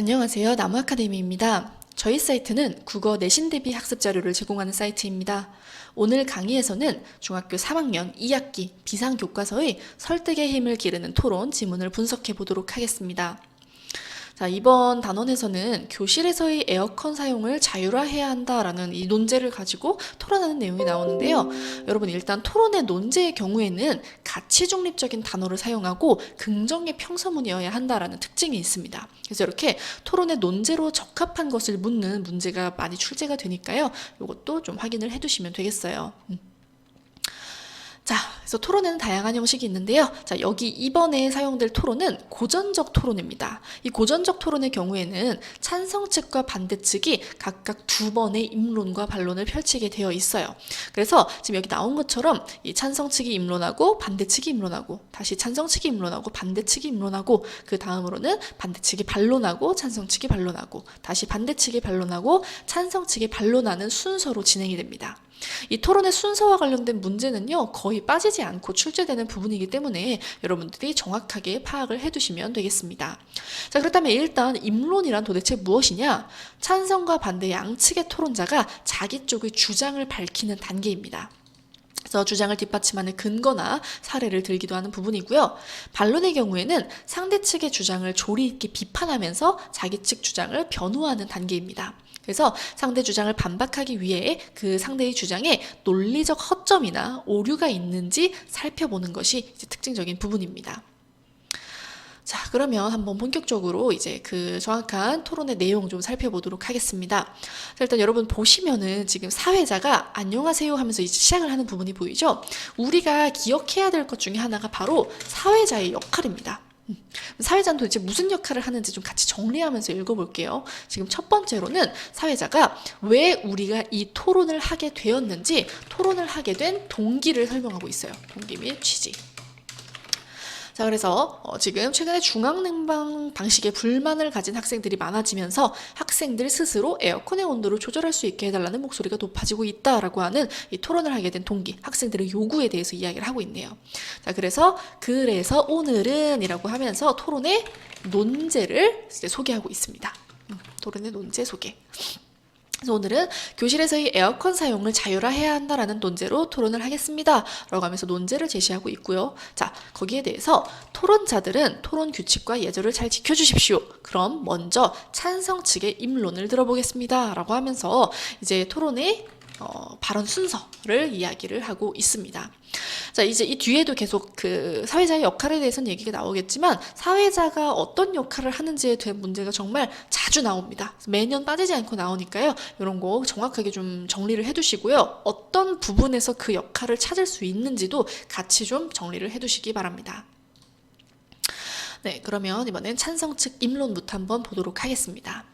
안녕하세요. 나무아카데미입니다. 저희 사이트는 국어 내신 대비 학습 자료를 제공하는 사이트입니다. 오늘 강의에서는 중학교 3학년 2학기 비상교과서의 설득의 힘을 기르는 토론 지문을 분석해 보도록 하겠습니다. 자, 이번 단원에서는 교실에서의 에어컨 사용을 자율화해야 한다라는 이 논제를 가지고 토론하는 내용이 나오는데요. 여러분, 일단 토론의 논제의 경우에는 가치 중립적인 단어를 사용하고 긍정의 평서문이어야 한다라는 특징이 있습니다. 그래서 이렇게 토론의 논제로 적합한 것을 묻는 문제가 많이 출제가 되니까요. 이것도 좀 확인을 해두시면 되겠어요. 자, 그래서 토론에는 다양한 형식이 있는데요. 자, 여기 이번에 사용될 토론은 고전적 토론입니다. 이 고전적 토론의 경우에는 찬성 측과 반대 측이 각각 2번의 입론과 반론을 펼치게 되어 있어요. 그래서 지금 여기 나온 것처럼 이 찬성 측이 입론하고 반대 측이 입론하고 다시 찬성 측이 입론하고 반대 측이 입론하고 그 다음으로는 반대 측이 반론하고 찬성 측이 반론하고 다시 반대 측이 반론하고 찬성 측이 반론하는 순서로 진행이 됩니다. 이 토론의 순서와 관련된 문제는요, 거의 빠지지 않고 출제되는 부분이기 때문에 여러분들이 정확하게 파악을 해두시면 되겠습니다. 자, 그렇다면 일단 입론이란 도대체 무엇이냐? 찬성과 반대 양측의 토론자가 자기 쪽의 주장을 밝히는 단계입니다. 그래서 주장을 뒷받침하는 근거나 사례를 들기도 하는 부분이고요. 반론의 경우에는 상대 측의 주장을 조리 있게 비판하면서 자기 측 주장을 변호하는 단계입니다. 그래서 상대 주장을 반박하기 위해 그 상대의 주장에 논리적 허점이나 오류가 있는지 살펴보는 것이 이제 특징적인 부분입니다. 자, 그러면 한번 본격적으로 이제 그 정확한 토론의 내용 좀 살펴보도록 하겠습니다. 자, 일단 여러분 보시면은 지금 사회자가 안녕하세요 하면서 이제 시작을 하는 부분이 보이죠? 우리가 기억해야 될 것 중에 하나가 바로 사회자의 역할입니다. 사회자는 도대체 무슨 역할을 하는지 좀 같이 정리하면서 읽어볼게요. 지금 첫 번째로는 사회자가 왜 우리가 이 토론을 하게 되었는지 토론을 하게 된 동기를 설명하고 있어요. 동기 및 취지. 자, 그래서 지금 최근에 중앙냉방 방식에 불만을 가진 학생들이 많아지면서 학생들 스스로 에어컨의 온도를 조절할 수 있게 해달라는 목소리가 높아지고 있다라고 하는 이 토론을 하게 된 동기, 학생들의 요구에 대해서 이야기를 하고 있네요. 자, 그래서 오늘은 이라고 하면서 토론의 논제를 이제 소개하고 있습니다. 토론의 논제 소개. 그래서 오늘은 교실에서의 에어컨 사용을 자율화해야 한다라는 논제로 토론을 하겠습니다. 라고 하면서 논제를 제시하고 있고요. 자, 거기에 대해서 토론자들은 토론 규칙과 예절을 잘 지켜주십시오. 그럼 먼저 찬성 측의 입론을 들어보겠습니다. 라고 하면서 이제 토론의 발언 순서를 이야기를 하고 있습니다. 자, 이제 이 뒤에도 계속 그 사회자의 역할에 대해서는 얘기가 나오겠지만 사회자가 어떤 역할을 하는지에 대한 문제가 정말 자주 나옵니다. 매년 빠지지 않고 나오니까요. 이런 거 정확하게 좀 정리를 해두시고요. 어떤 부분에서 그 역할을 찾을 수 있는지도 같이 좀 정리를 해두시기 바랍니다. 네, 그러면 이번엔 찬성 측 입론부터 한번 보도록 하겠습니다.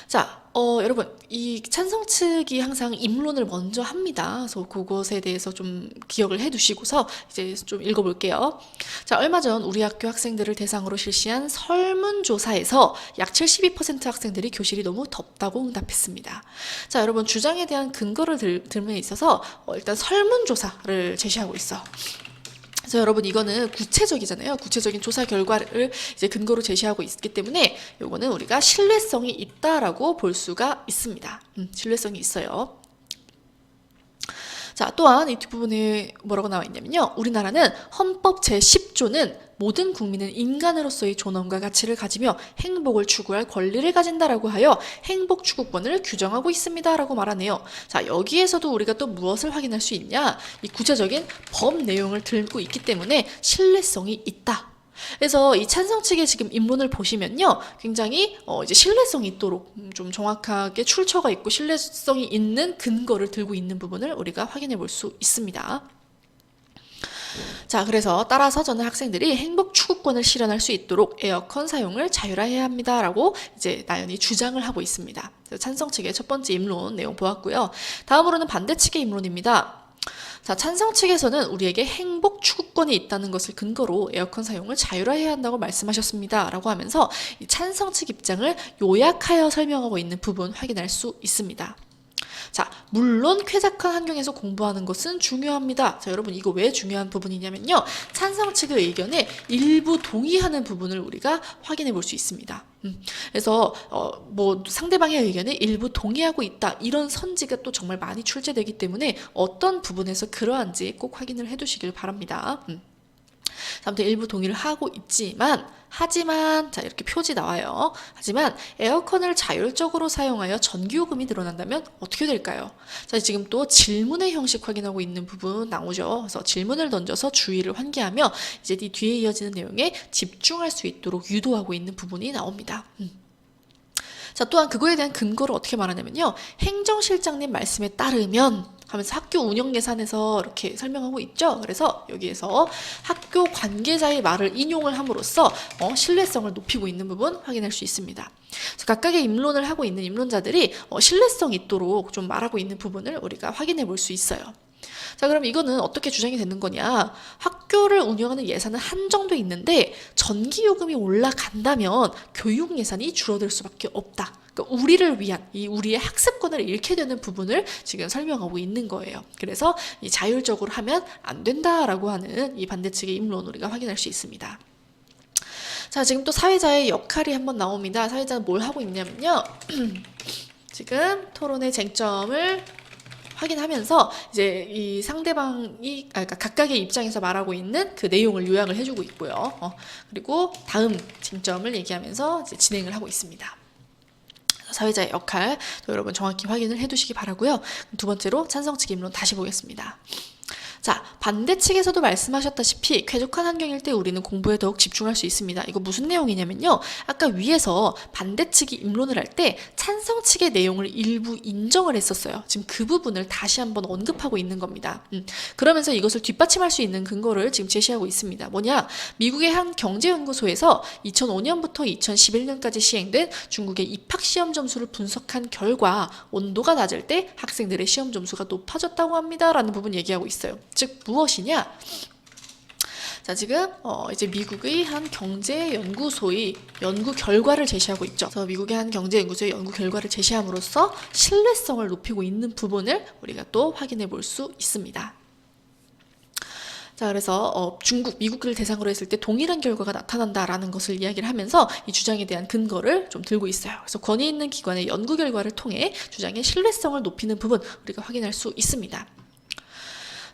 자, 여러분, 이 찬성 측이 항상 입론을 먼저 합니다. 그래서 그것에 대해서 좀 기억을 해두시고서 이제 좀 읽어볼게요. 자, 얼마 전 우리 학교 학생들을 대상으로 실시한 설문조사에서 약 72% 학생들이 교실이 너무 덥다고 응답했습니다. 자, 여러분, 주장에 대한 근거를 들음에 있어서 일단 설문조사를 제시하고 있어. 그래서 여러분 이거는 구체적이잖아요. 구체적인 조사 결과를 이제 근거로 제시하고 있기 때문에 요거는 우리가 신뢰성이 있다라고 볼 수가 있습니다. 신뢰성이 있어요. 자, 또한 이 뒷부분에 뭐라고 나와 있냐면요. 우리나라는 헌법 제10조는 모든 국민은 인간으로서의 존엄과 가치를 가지며 행복을 추구할 권리를 가진다라고 하여 행복 추구권을 규정하고 있습니다라고 말하네요. 자, 여기에서도 우리가 또 무엇을 확인할 수 있냐? 이 구체적인 법 내용을 들고 있기 때문에 신뢰성이 있다. 그래서 이 찬성 측의 지금 입론을 보시면요, 굉장히 이제 신뢰성이 있도록 좀 정확하게 출처가 있고 신뢰성이 있는 근거를 들고 있는 부분을 우리가 확인해 볼 수 있습니다. 자, 그래서 따라서 저는 학생들이 행복 추구권을 실현할 수 있도록 에어컨 사용을 자율화해야 합니다라고 이제 나연히 주장을 하고 있습니다. 찬성 측의 첫 번째 입론 내용 보았고요. 다음으로는 반대 측의 입론입니다. 자, 찬성 측에서는 우리에게 행복 추구권이 있다는 것을 근거로 에어컨 사용을 자율화해야 한다고 말씀하셨습니다. 라고 하면서 이 찬성 측 입장을 요약하여 설명하고 있는 부분 확인할 수 있습니다. 자, 물론 쾌적한 환경에서 공부하는 것은 중요합니다. 자, 여러분 이거 왜 중요한 부분이냐면요. 찬성 측의 의견에 일부 동의하는 부분을 우리가 확인해 볼 수 있습니다. 그래서 뭐 상대방의 의견에 일부 동의하고 있다 이런 선지가 또 정말 많이 출제되기 때문에 어떤 부분에서 그러한지 꼭 확인을 해두시길 바랍니다. 아무튼 일부 동의를 하고 있지만 하지만 자 이렇게 표지 나와요. 하지만 에어컨을 자율적으로 사용하여 전기요금이 늘어난다면 어떻게 될까요? 자 지금 또 질문의 형식 확인하고 있는 부분 나오죠. 그래서 질문을 던져서 주의를 환기하며 이제 이 뒤에 이어지는 내용에 집중할 수 있도록 유도하고 있는 부분이 나옵니다. 자 또한 그거에 대한 근거를 어떻게 말하냐면요. 행정실장님 말씀에 따르면 하면서 학교 운영 예산에서 이렇게 설명하고 있죠. 그래서 여기에서 학교 관계자의 말을 인용을 함으로써 신뢰성을 높이고 있는 부분 확인할 수 있습니다. 각각의 입론을 하고 있는 입론자들이 신뢰성 있도록 좀 말하고 있는 부분을 우리가 확인해 볼 수 있어요. 자 그럼 이거는 어떻게 주장이 되는 거냐. 학교를 운영하는 예산은 한정돼 있는데 전기요금이 올라간다면 교육 예산이 줄어들 수밖에 없다. 그러니까 우리를 위한 우리의 학습권을 잃게 되는 부분을 지금 설명하고 있는 거예요. 그래서 이 자율적으로 하면 안 된다라고 하는 이 반대측의 입론을 우리가 확인할 수 있습니다. 자 지금 또 사회자의 역할이 한번 나옵니다. 사회자는 뭘 하고 있냐면요. 지금 토론의 쟁점을 확인하면서 이제 이 상대방이 그러니까 각각의 입장에서 말하고 있는 그 내용을 요약을 해주고 있고요. 그리고 다음 쟁점을 얘기하면서 이제 진행을 하고 있습니다. 사회자의 역할 여러분 정확히 확인을 해두시기 바라고요. 두 번째로 찬성 측 입론 다시 보겠습니다. 자, 반대 측에서도 말씀하셨다시피 쾌적한 환경일 때 우리는 공부에 더욱 집중할 수 있습니다. 이거 무슨 내용이냐면요. 아까 위에서 반대 측이 입론을 할 때 찬성 측의 내용을 일부 인정을 했었어요. 지금 그 부분을 다시 한번 언급하고 있는 겁니다. 그러면서 이것을 뒷받침할 수 있는 근거를 지금 제시하고 있습니다. 뭐냐? 미국의 한 경제연구소에서 2005년부터 2011년까지 시행된 중국의 입학시험 점수를 분석한 결과 온도가 낮을 때 학생들의 시험 점수가 높아졌다고 합니다. 라는 부분 얘기하고 있어요. 즉 무엇이냐? 자 지금 이제 미국의 한 경제연구소의 연구 결과를 제시하고 있죠. 그래서 미국의 한 경제연구소의 연구 결과를 제시함으로써 신뢰성을 높이고 있는 부분을 우리가 또 확인해 볼 수 있습니다. 자 그래서 미국을 대상으로 했을 때 동일한 결과가 나타난다라는 것을 이야기를 하면서 이 주장에 대한 근거를 좀 들고 있어요. 그래서 권위 있는 기관의 연구 결과를 통해 주장의 신뢰성을 높이는 부분 우리가 확인할 수 있습니다.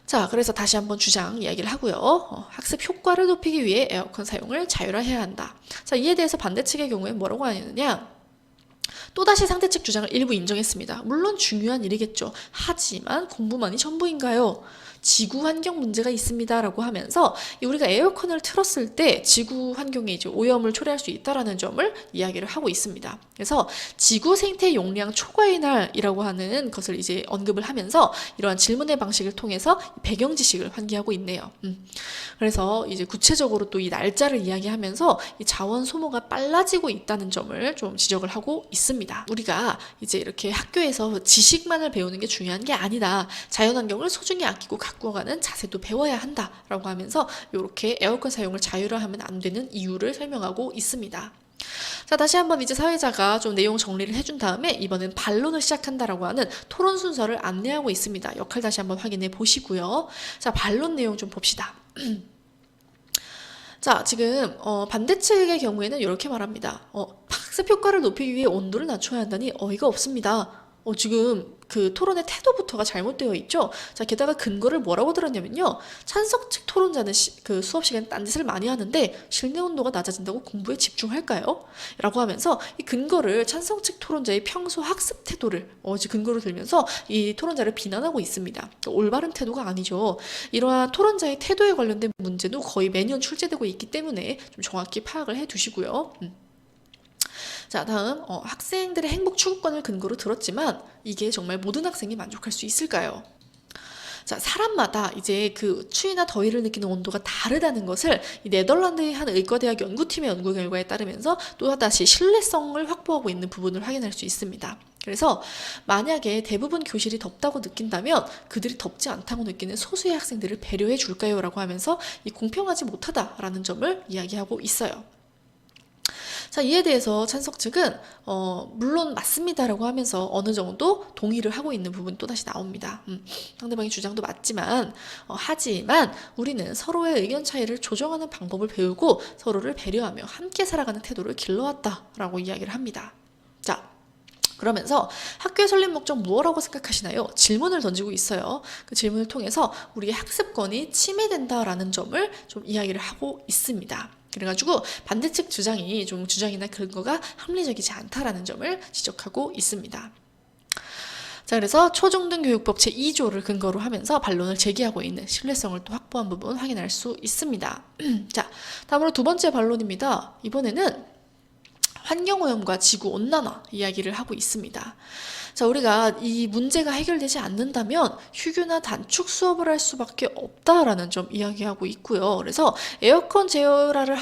자, 그래서 다시 한번 주장 이야기를 하고요. 학습 효과를 높이기 위해 에어컨 사용을 자율화해야 한다. 자, 이에 대해서 반대 측의 경우에 뭐라고 하느냐? 또다시 상대 측 주장을 일부 인정했습니다. 물론 중요한 일이겠죠. 하지만 공부만이 전부인가요? 지구 환경 문제가 있습니다라고 하면서 우리가 에어컨을 틀었을 때 지구 환경에 이제 오염을 초래할 수 있다라는 점을 이야기를 하고 있습니다. 그래서 지구 생태 용량 초과의 날이라고 하는 것을 이제 언급을 하면서 이러한 질문의 방식을 통해서 배경 지식을 환기하고 있네요. 그래서 이제 구체적으로 또 이 날짜를 이야기하면서 이 자원 소모가 빨라지고 있다는 점을 좀 지적을 하고 있습니다. 우리가 이제 이렇게 학교에서 지식만을 배우는 게 중요한 게 아니다. 자연환경을 소중히 아끼고 가꾸어가는 자세도 배워야 한다라고 하면서 이렇게 에어컨 사용을 자율화하면 안 되는 이유를 설명하고 있습니다. 자 다시 한번 이제 사회자가 좀 내용 정리를 해준 다음에 이번엔 반론을 시작한다라고 하는 토론 순서를 안내하고 있습니다. 역할 다시 한번 확인해 보시고요. 자 반론 내용 좀 봅시다. 자 지금 반대 측의 경우에는 이렇게 말합니다. 학습 효과를 높이기 위해 온도를 낮춰야 한다니 어이가 없습니다. 지금 그 토론의 태도부터가 잘못되어 있죠. 자 게다가 근거를 뭐라고 들었냐면요. 찬성 측 토론자는 그 수업 시간에 딴짓을 많이 하는데 실내 온도가 낮아진다고 공부에 집중할까요? 라고 하면서 이 근거를 찬성 측 토론자의 평소 학습 태도를 근거로 들면서 이 토론자를 비난하고 있습니다. 그러니까 올바른 태도가 아니죠. 이러한 토론자의 태도에 관련된 문제도 거의 매년 출제되고 있기 때문에 좀 정확히 파악을 해 두시고요. 자 다음 학생들의 행복 추구권을 근거로 들었지만 이게 정말 모든 학생이 만족할 수 있을까요? 자 사람마다 이제 그 추위나 더위를 느끼는 온도가 다르다는 것을 이 네덜란드의 한 의과대학 연구팀의 연구 결과에 따르면서 또다시 신뢰성을 확보하고 있는 부분을 확인할 수 있습니다. 그래서 만약에 대부분 교실이 덥다고 느낀다면 그들이 덥지 않다고 느끼는 소수의 학생들을 배려해 줄까요? 라고 하면서 이 공평하지 못하다라는 점을 이야기하고 있어요. 자, 이에 대해서 찬석 측은 물론 맞습니다라고 하면서 어느 정도 동의를 하고 있는 부분 또다시 나옵니다. 상대방의 주장도 맞지만 하지만 우리는 서로의 의견 차이를 조정하는 방법을 배우고 서로를 배려하며 함께 살아가는 태도를 길러왔다라고 이야기를 합니다. 자, 그러면서 학교의 설립 목적 무엇이라고 생각하시나요? 질문을 던지고 있어요. 그 질문을 통해서 우리의 학습권이 침해된다라는 점을 좀 이야기를 하고 있습니다. 그래가지고 반대측 주장이나 근거가 합리적이지 않다라는 점을 지적하고 있습니다. 자, 그래서 초중등교육법 제2조를 근거로 하면서 반론을 제기하고 있는 신뢰성을 또 확보한 부분 확인할 수 있습니다. 자, 다음으로 두 번째 반론입니다. 이번에는 환경오염과 지구온난화 이야기를 하고 있습니다. 자, 우리가 이 문제가 해결되지 않는다면 휴교나 단축 수업을 할 수밖에 없다라는 점 이야기하고 있고요. 그래서 에어컨 제어를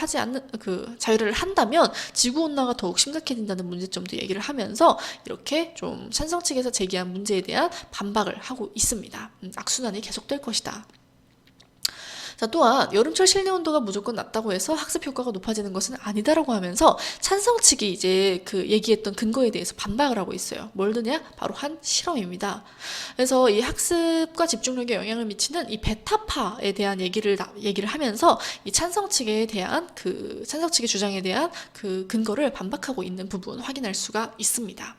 자유를 한다면 지구온난화가 더욱 심각해진다는 문제점도 얘기를 하면서 이렇게 좀 찬성 측에서 제기한 문제에 대한 반박을 하고 있습니다. 악순환이 계속될 것이다. 자, 또한 여름철 실내 온도가 무조건 낮다고 해서 학습 효과가 높아지는 것은 아니다라고 하면서 찬성 측이 이제 그 얘기했던 근거에 대해서 반박을 하고 있어요. 뭘 드냐? 바로 한 실험입니다. 그래서 이 학습과 집중력에 영향을 미치는 이 베타파에 대한 얘기를 하면서 이 찬성 측의 주장에 대한 그 근거를 반박하고 있는 부분 확인할 수가 있습니다.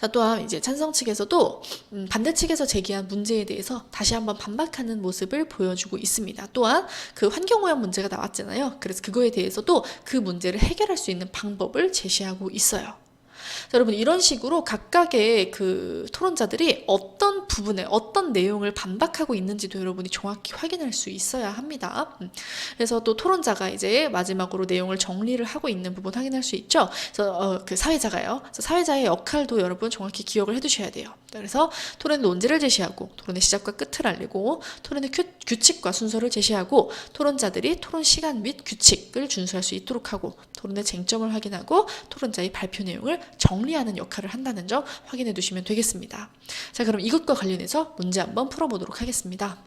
자, 또한 이제 찬성 측에서도 반대 측에서 제기한 문제에 대해서 다시 한번 반박하는 모습을 보여주고 있습니다. 또한 그 환경오염 문제가 나왔잖아요. 그래서 그거에 대해서도 그 문제를 해결할 수 있는 방법을 제시하고 있어요. 자, 여러분, 이런 식으로 각각의 그 토론자들이 어떤 부분에 어떤 내용을 반박하고 있는지도 여러분이 정확히 확인할 수 있어야 합니다. 그래서 또 토론자가 이제 마지막으로 내용을 정리를 하고 있는 부분 확인할 수 있죠. 그래서 그 사회자가요. 그래서 사회자의 역할도 여러분 정확히 기억을 해두셔야 돼요. 그래서 토론의 논지를 제시하고 토론의 시작과 끝을 알리고 토론의 규칙과 순서를 제시하고 토론자들이 토론 시간 및 규칙을 준수할 수 있도록 하고 토론의 쟁점을 확인하고 토론자의 발표 내용을 정리하는 역할을 한다는 점 확인해 두시면 되겠습니다. 자, 그럼 이것과 관련해서 문제 한번 풀어보도록 하겠습니다.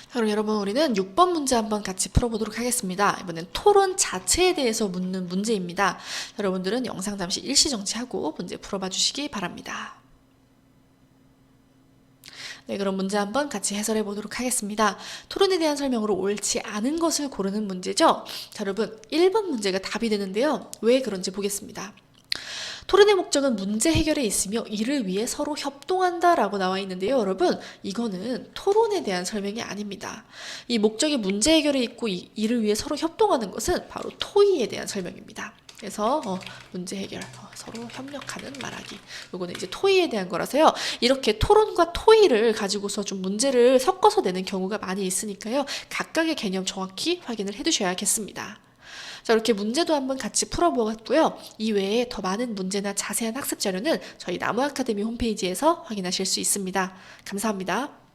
자, 그럼 여러분, 우리는 6번 문제 한번 같이 풀어보도록 하겠습니다. 이번엔 토론 자체에 대해서 묻는 문제입니다. 여러분들은 영상 잠시 일시 정지하고 문제 풀어봐 주시기 바랍니다. 네, 그럼 문제 한번 같이 해설해 보도록 하겠습니다. 토론에 대한 설명으로 옳지 않은 것을 고르는 문제죠. 자, 여러분, 1번 문제가 답이 되는데요. 왜 그런지 보겠습니다. 토론의 목적은 문제 해결에 있으며 이를 위해 서로 협동한다라고 나와 있는데요. 여러분, 이거는 토론에 대한 설명이 아닙니다. 이 목적이 문제 해결에 있고 이를 위해 서로 협동하는 것은 바로 토의에 대한 설명입니다. 그래서 문제 해결, 서로 협력하는 말하기. 요거는 이제 토의에 대한 거라서요. 이렇게 토론과 토의를 가지고서 좀 문제를 섞어서 내는 경우가 많이 있으니까요. 각각의 개념 정확히 확인을 해두셔야겠습니다. 자, 이렇게 문제도 한번 같이 풀어보았고요. 이외에 더 많은 문제나 자세한 학습 자료는 저희 나무 아카데미 홈페이지에서 확인하실 수 있습니다. 감사합니다.